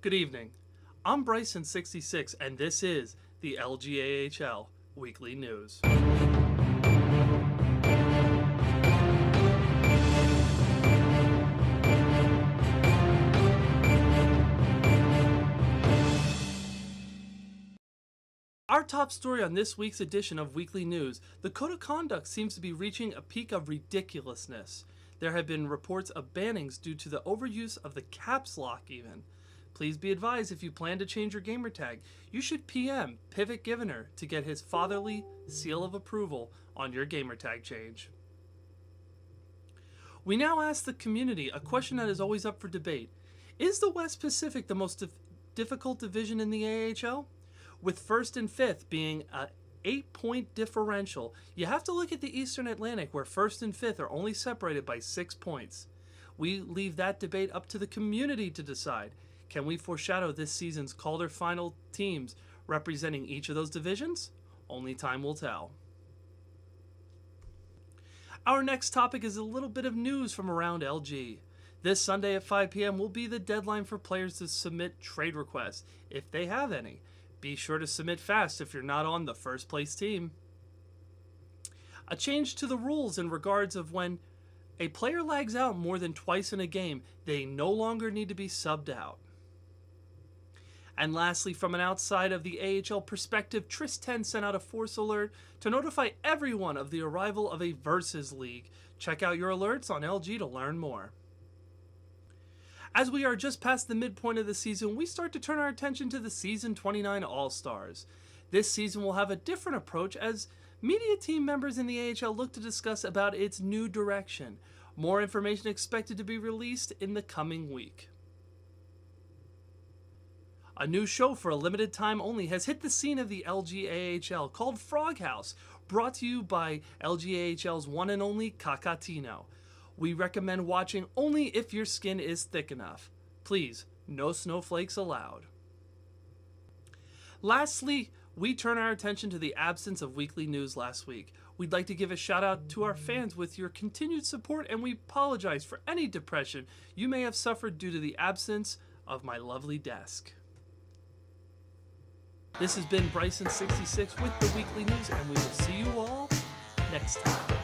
Good evening. I'm Bryson66, and this is the LGAHL Weekly News. Our top story on this week's edition of Weekly News: the code of conduct seems to be reaching a peak of ridiculousness. There have been reports of bannings due to the overuse of the caps lock even. Please be advised, if you plan to change your gamertag, you should PM Pivot Givener to get his fatherly seal of approval on your gamertag change. We now ask the community a question that is always up for debate. Is the West Pacific the most difficult division in the AHL? With first and fifth being a 8-point differential, you have to look at the Eastern Atlantic, where first and fifth are only separated by 6 points. We leave that debate up to the community to decide. Can we foreshadow this season's Calder final teams representing each of those divisions? Only time will tell. Our next topic is a little bit of news from around LG. This Sunday at 5 p.m. will be the deadline for players to submit trade requests, if they have any. Be sure to submit fast if you're not on the first place team. A change to the rules in regards of when a player lags out more than twice in a game, they no longer need to be subbed out. And lastly, from an outside of the AHL perspective, Tris10 sent out a force alert to notify everyone of the arrival of a Versus League. Check out your alerts on LG to learn more. As we are just past the midpoint of the season, we start to turn our attention to the Season 29 All-Stars. This season will have a different approach as media team members in the AHL look to discuss about its new direction. More information expected to be released in the coming week. A new show for a limited time only has hit the scene of the LGAHL called Frog House, brought to you by LGAHL's one and only CACATINO. We recommend watching only if your skin is thick enough. Please, no snowflakes allowed. Lastly, we turn our attention to the absence of weekly news last week. We'd like to give a shout out to our fans with your continued support, and we apologize for any depression you may have suffered due to the absence of my lovely desk. This has been Bryson66 with the Weekly News, and we will see you all next time.